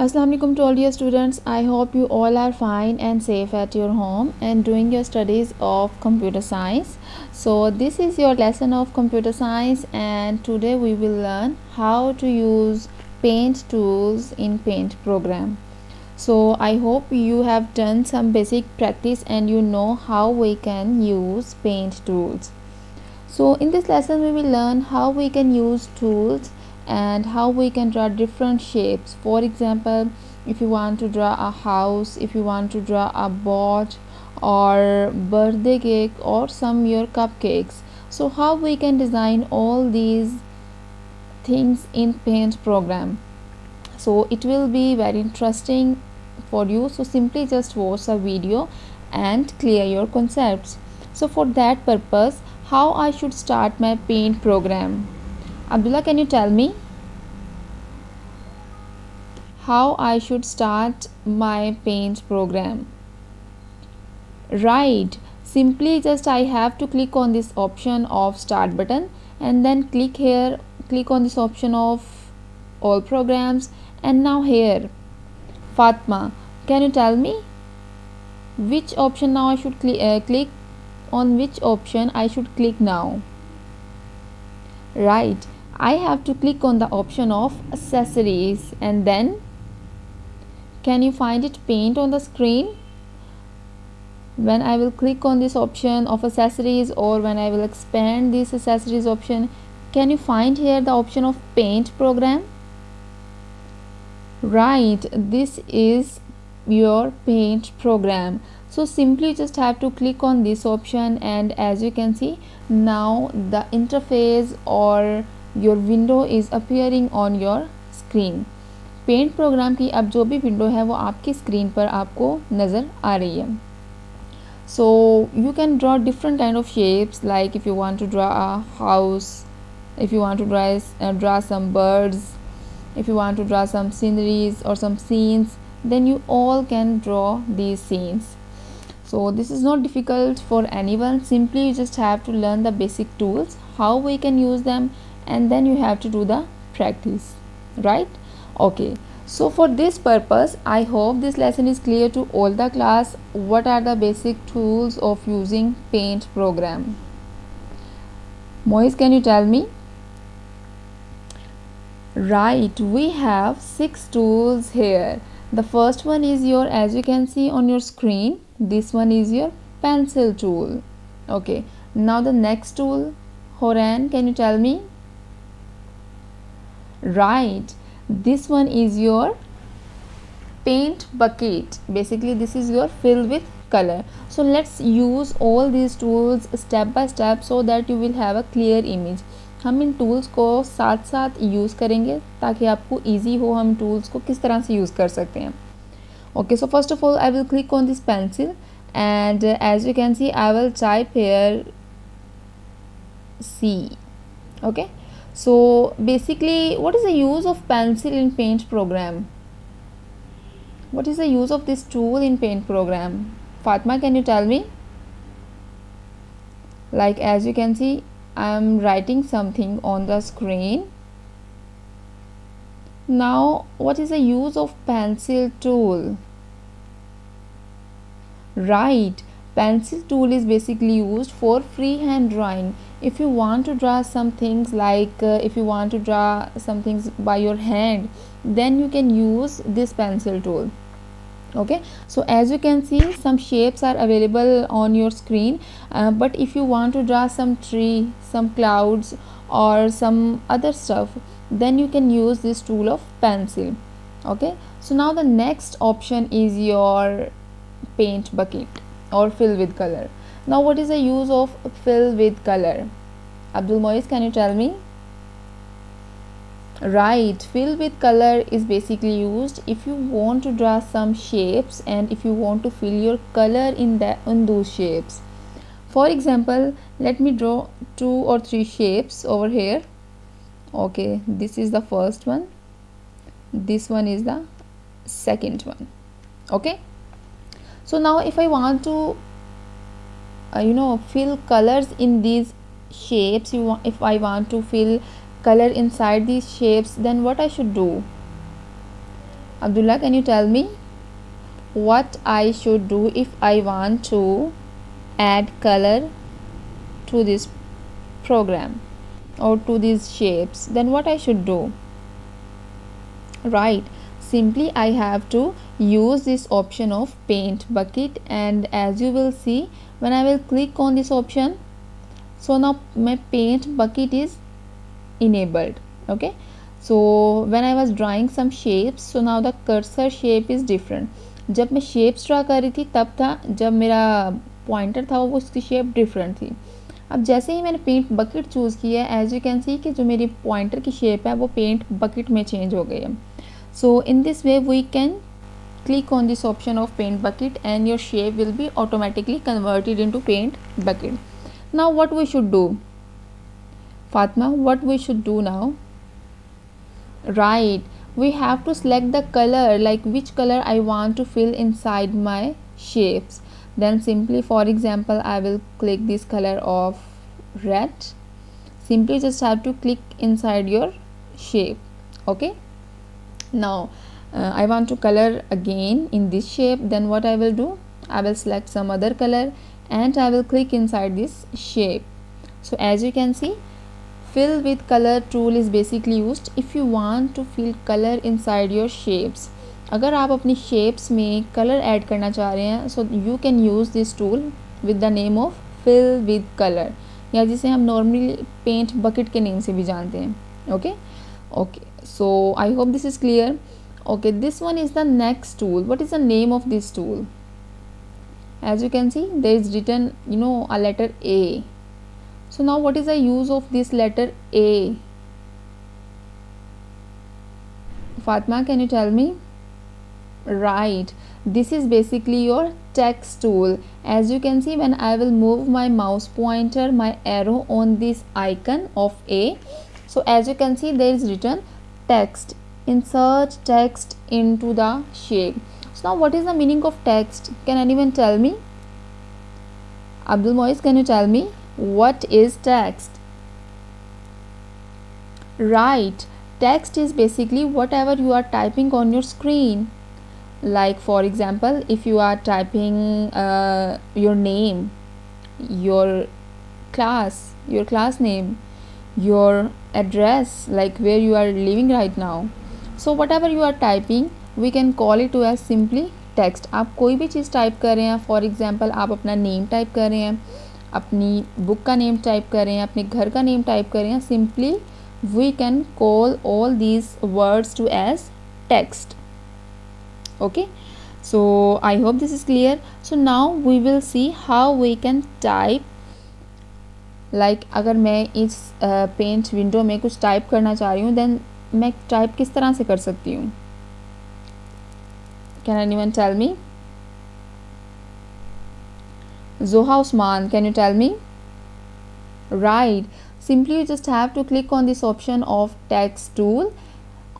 Assalamu alaikum to all dear students. I hope you all are fine and safe at your home and doing your studies of computer science. So this is your lesson of computer science, and today we will learn how to use paint tools in paint program. So I hope you have done some basic practice and you know how we can use paint tools. So in this lesson we will learn how we can use tools and how we can draw different shapes. For example, if you want to draw a house, if you want to draw a boat or birthday cake or some your cupcakes, so how we can design all these things in paint program. So it will be very interesting for you, so simply just watch the video and clear your concepts. So for that purpose, how I should start my paint program? Abdullah, can you tell me how I should start my paint program? Right, simply just I have to click on this option of start button and then click on this option of all programs, and now here Fatma, can you tell me which option now I should click on, which option I should click now? Right, I have to click on the option of accessories, and then can you find it paint on the screen? When I will click on this option of accessories, or when I will expand this accessories option, can you find here the option of paint program? Right, this is your paint program. So simply just have to click on this option, and as you can see now the interface or your window is appearing on your screen. Paint program की अब जो भी window है वो आपकी screen पर आपको नज़र आ रही है. So you can draw different kind of shapes, like if you want to draw a house, if you want to draw some birds, if you want to draw some sceneries or some scenes, then you all can draw these scenes. So this is not difficult for anyone. Simply you just have to learn the basic tools, how we can use them, and then you have to do the practice, right? Okay, so for this purpose I hope this lesson is clear to all the class. What are the basic tools of using paint program? Moise, can you tell me? Right, we have 6 tools here. The first one is your, as you can see on your screen, this one is your pencil tool. Okay, now the next tool, Horan, can you tell me? Right, this one is your paint bucket. Basically this is your fill with color. So let's use all these tools step by step so that you will have a clear image. हम इन tools को साथ साथ use करेंगे ताकि आपको easy हो हम tools को किस तरह से यूज़ कर सकते हैं. Okay, so first of all I will click on this pencil, and as you can see I will type here C. Okay, so basically what is the use of pencil in paint program? What is the use of this tool in paint program? Fatma, can you tell me? Like as you can see I am writing something on the screen. Now what is the use of pencil tool? Right, pencil tool is basically used for freehand drawing. If you want to draw some things like if you want to draw some things by your hand, then you can use this pencil tool. Okay, so as you can see some shapes are available on your screen, but if you want to draw some tree, some clouds or some other stuff, then you can use this tool of pencil. Okay, so now the next option is your paint bucket or fill with color. Now what is the use of fill with color? Abdul Moise, can you tell me? Right, fill with color is basically used if you want to draw some shapes and if you want to fill your color in those shapes. For example, let me draw 2 or 3 shapes over here. Okay, this is the first one, this one is the second one. Okay, so now if I want to fill colors in these shapes, if I want to fill color inside these shapes, then what I should do? Abdullah, can you tell me what I should do if I want to add color to this program or to these shapes? Then what I should do? Right, simply I have to use this option of paint bucket, and as you will see, when I will click on this option, so now my paint bucket is enabled. Okay, so when I was drawing some shapes, so now the cursor shape is different. जब मैं shapes draw कर रही थी तब था, जब मेरा pointer था वो उसकी शेप डिफरेंट थी. अब जैसे ही मैंने पेंट बकेट चूज़ किया है, एज यू कैन सी कि जो मेरी पॉइंटर की शेप है वो पेंट बकेट में चेंज हो गई है. So in this way we can click on this option of paint bucket and your shape will be automatically converted into paint bucket. Now what we should do, Fatma, what we should do now? Right, we have to select the color, like which color I want to fill inside my shapes. Then simply, for example, I will click this color of red. Simply just have to click inside your shape. Okay, now I want to color again in this shape. Then what I will do, I will select some other color and I will click inside this shape. So as you can see, fill with color tool is basically used if you want to fill color inside your shapes. अगर आप अपनी shapes में color add करना चाह रहे हैं, so you can use this tool with the name of fill with color, या जिसे हम normally paint bucket के name से भी जानते हैं. Okay, okay, so I hope this is clear. Okay, this one is the next tool. What is the name of this tool? As you can see, there is written, a letter A. So now what is the use of this letter A? Fatma, can you tell me? Right, this is basically your text tool. As you can see, when I will move my mouse pointer, my arrow on this icon of A, so as you can see, there is written text. Insert text into the shape. So now what is the meaning of text? Can anyone tell me? Abdul Moiz, can you tell me what is text? Right, text is basically whatever you are typing on your screen. Like for example, if you are typing your name, your class name, your address, like where you are living right now. So whatever you are typing, we can call it to as simply text. आप कोई भी चीज़ type कर रहे हैं, for example आप अपना name type कर रहे हैं, अपनी बुक का नेम टाइप कर रहे हैं, अपने घर का नेम टाइप कर रहे हैं, simply we can call all these words to as text. Okay, so I hope this is clear. So now we will see how we can type. Like अगर मैं इस पेंट विंडो में कुछ type करना चाह रही हूँ, देन मैं टाइप किस तरह से कर सकती हूँ? Can anyone tell me? Zoha Usman, can you tell me? Right, simply you just have to click on this option of text tool.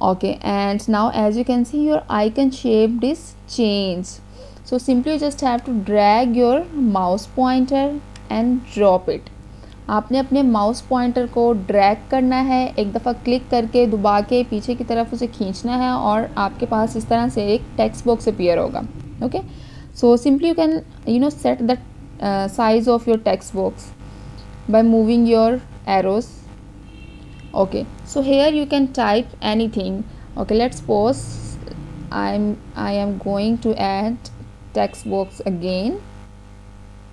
Okay, and now as you can see, your icon shape is changed. So simply you just have to drag your mouse pointer and drop it. आपने अपने mouse pointer को drag करना है, एक दफ़ा click करके दबा के पीछे की तरफ उसे खींचना है और आपके पास इस तरह से एक टेक्स्ट बॉक्स अपीयर होगा. Okay, so simply you can set the size of your text box by moving your arrows. Okay, so here you can type anything. Okay, let's pause. I am going to add text box again.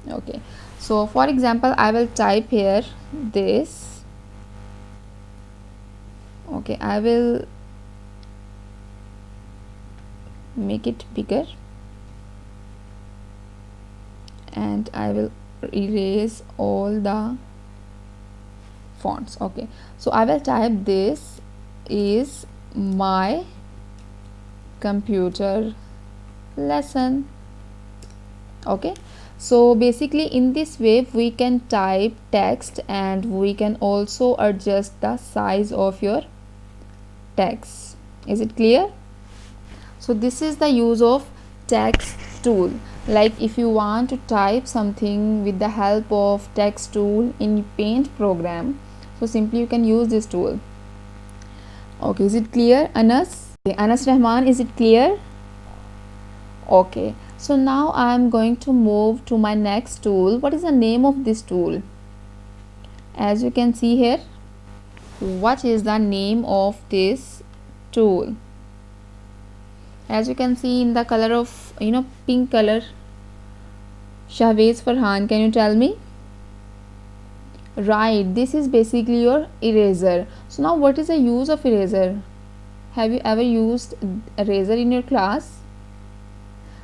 Okay, so for example, I will type here this. Okay, I will make it bigger and I will erase all the fonts. Okay, so I will type this is my computer lesson. Okay, so basically in this way we can type text and we can also adjust the size of your text. Is it clear? So this is the use of text tool. Like if you want to type something with the help of text tool in paint program, so simply you can use this tool. Okay, is it clear, Anas? Anas Rahman, is it clear? Okay, so now I am going to move to my next tool. What is the name of this tool? As you can see here, what is the name of this tool? As you can see in the color of pink color, Shahwez Farhan, can you tell me? Right, this is basically your eraser. So now what is the use of eraser? Have you ever used eraser in your class?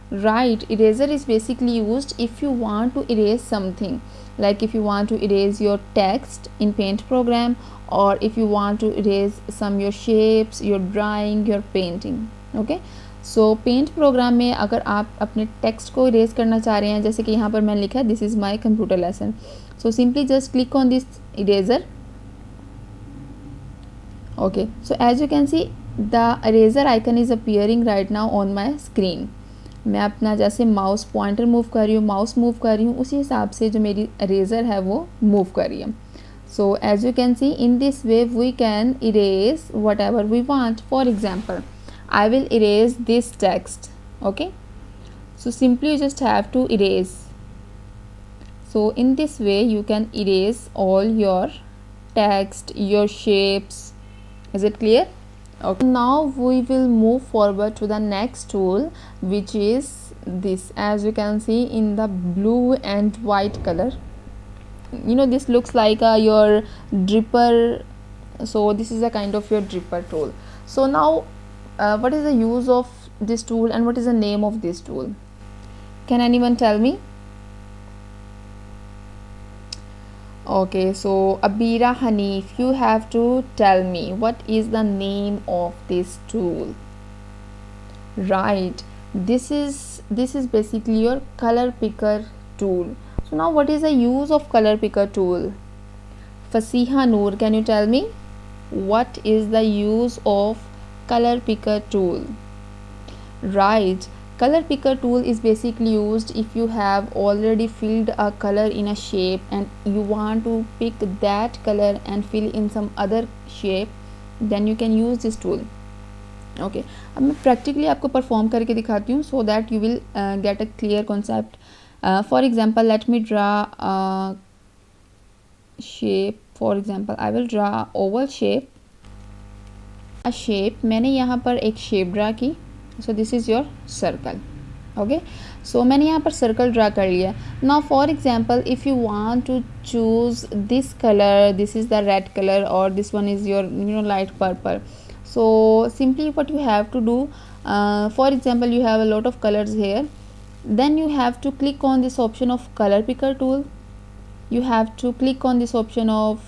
Right, eraser is basically used if you want to erase something, like if you want to erase your text in paint program, or if you want to erase some your shapes, your drawing, your painting. Okay, so paint program में अगर आप अपने text को erase करना चाह रहे हैं, जैसे कि यहाँ पर मैंने लिखा है this is my computer lesson, so simply just click on this eraser. Okay, so as you can see the eraser icon is appearing right now on my screen. मैं अपना जैसे माउस पॉइंटर मूव कर रही हूँ, mouse move कर रही हूँ, उसी हिसाब से जो मेरी इरेजर है वो मूव कर रही है. So as you can see in this way we can erase whatever we want. For example, I will erase this text. Okay, so simply you just have to erase. So in this way you can erase all your text, your shapes. Is it clear? Okay, now we will move forward to the next tool, which is this. As you can see in the blue and white color, this looks like your dripper. So this is a kind of your dripper tool. So now what is the use of this tool and what is the name of this tool? Can anyone tell me? Okay, so Abira Hanif, you have to tell me what is the name of this tool. Right, this is basically your color picker tool. So now what is the use of color picker tool? Fasiha Noor, can you tell me what is the use of color picker tool? Right, color picker tool is basically used if you have already filled a color in a shape and you want to pick that color and fill in some other shape, then you can use this tool. Okay, अब मैं practically आपको perform करके दिखाती हूँ so that you will get a clear concept. For example, let me draw a shape. For example, I will draw oval shape. A shape, मैंने यहाँ पर एक शेप ड्रा की. So this is your circle. Okay, so मैंने यहाँ पर circle draw कर लिया. Now for example if you want to choose this colour, this is the red colour और this one is your light purple. So simply what you have to do, for example you have a lot of colors here, then you have to click on this option of color picker tool. You have to click on this option of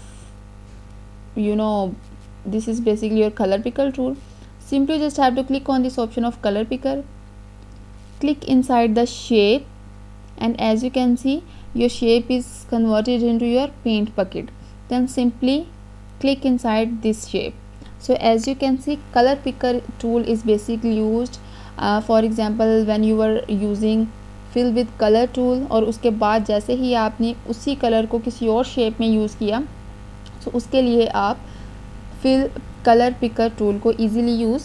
this is basically your color picker tool. Simply just have to click on this option of color picker, click inside the shape, and as you can see your shape is converted into your paint bucket. Then simply click inside this shape. So as you can see color picker tool is basically used for example when you were using fill with color tool, और उसके बाद जैसे ही आपने उसी colour को किसी और shape में यूज़ किया, तो उसके लिए आप फिल कलर पिकर टूल को इजीली यूज़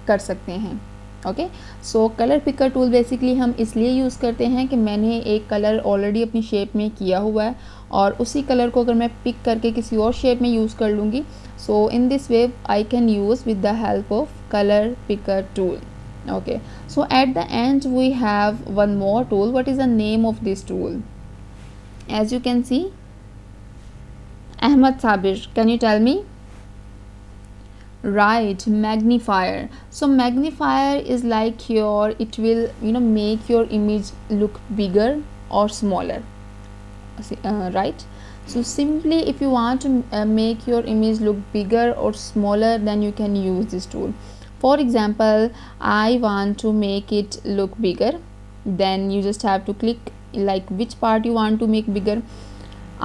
कर सकते हैं. ओके, सो कलर पिकर टूल बेसिकली हम इसलिए यूज़ करते हैं कि मैंने एक कलर ऑलरेडी अपनी शेप में किया हुआ है और उसी कलर को अगर मैं पिक करके किसी और शेप में यूज़ कर लूँगी, so in this way I can use with the help of colour picker tool. Okay, so at the end we have one more tool. What is the name of this tool? As you can see, Ahmad Sabir, can you tell me? Right, magnifier. So magnifier is like it will make your image look bigger or smaller. Right, so simply if you want to make your image look bigger or smaller, then you can use this tool. For example, I want to make it look bigger, then you just have to click like which part you want to make bigger.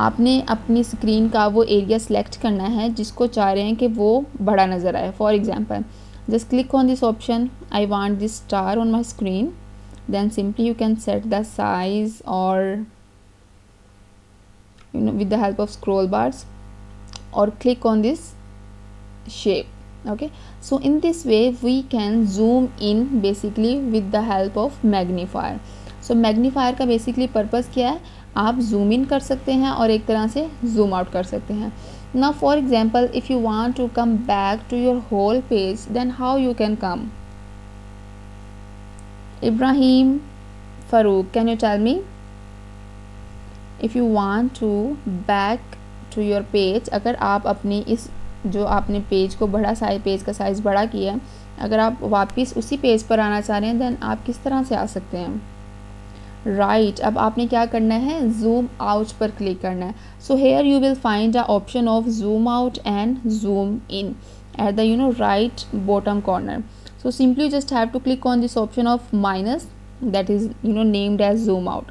आपने अपनी screen का वो area select करना है जिसको चाह रहे हैं कि वो बड़ा नज़र आए. For example just click on this option, I want this star on my screen, then simply you can set the size or with the help of scroll bars, or click on this shape. Okay, so in this way we can zoom in basically with the help of magnifier. So magnifier का basically purpose क्या है, आप zoom in कर सकते हैं और एक तरह से zoom out कर सकते हैं. Now for example, if you want to come back to your whole page, then how you can come? Ibrahim, Farouk, can you tell me? If you want to back to your page, अगर आप अपनी इस जो आपने page को बड़ा page का size बड़ा किया है, अगर आप वापस उसी पेज पर आना चाह रहे हैं, देन आप किस तरह से आ सकते हैं? राइट, अब आपने क्या करना है, जूम आउट पर क्लिक करना है. So here you will find a option of zoom out and zoom in at the right bottom corner. So simply just have to click on this option of minus, that is named as zoom out.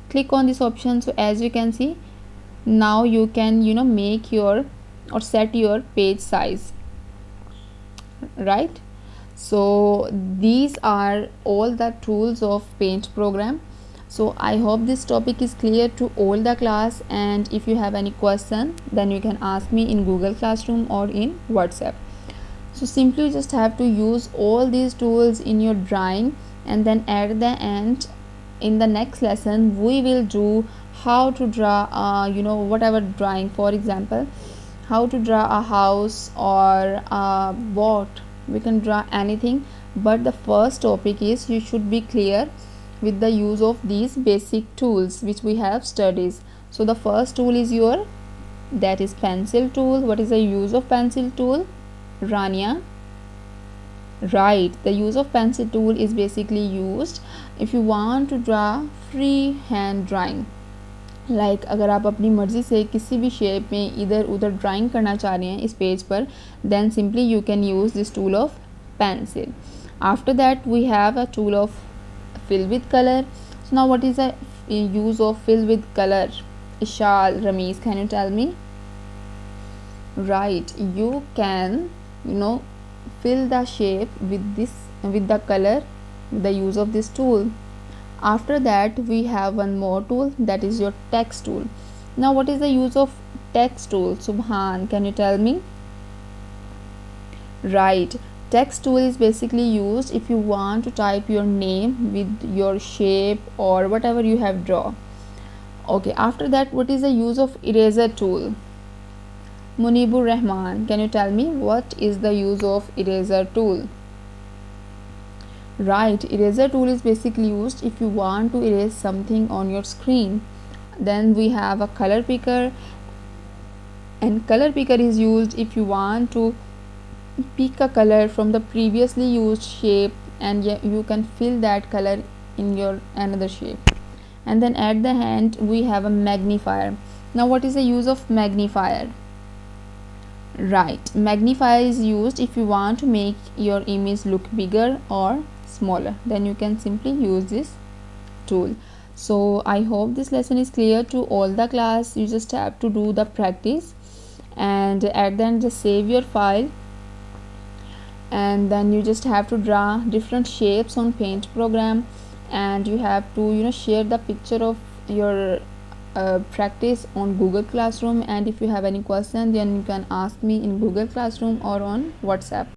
Click on this option. So as you can see, now you can make your or set your page size, right? So these are all the tools of Paint program. So I hope this topic is clear to all the class, and if you have any question, then you can ask me in Google Classroom or in WhatsApp. So simply just have to use all these tools in your drawing, and then at the end in the next lesson we will do how to draw whatever drawing. For example, how to draw a house or a boat. We can draw anything, but the first topic is you should be clear with the use of these basic tools which we have studied. So the first tool is that is pencil tool. What is the use of pencil tool, Rania? Right, the use of pencil tool is basically used if you want to draw free hand drawing. Like अगर आप अपनी मर्ज़ी से किसी भी shape में इधर उधर ड्राइंग करना चाह रहे हैं इस पेज पर, then simply you can use this tool of pencil. After that we have a tool of fill with color. So now what is the use of fill with color? Ishal, Ramesh, can you tell me? Right, you can fill the shape with the color with the use of this tool. After that we have one more tool, that is your text tool. Now what is the use of text tool? Subhan, can you tell me? Right, text tool is basically used if you want to type your name with your shape or whatever you have drawn. Okay, after that what is the use of eraser tool? Munibur Rahman, can you tell me what is the use of eraser tool? Right, eraser tool is basically used if you want to erase something on your screen. Then we have a color picker, and color picker is used if you want to pick a color from the previously used shape, and you can fill that color in your another shape. And then at the end we have a magnifier. Now what is the use of magnifier? Right, magnifier is used if you want to make your image look bigger or smaller, then you can simply use this tool. So I hope this lesson is clear to all the class. You just have to do the practice, and at the end just save your file, and then you just have to draw different shapes on Paint program, and you have to share the picture of your practice on Google Classroom. And if you have any question, then you can ask me in Google Classroom or on WhatsApp.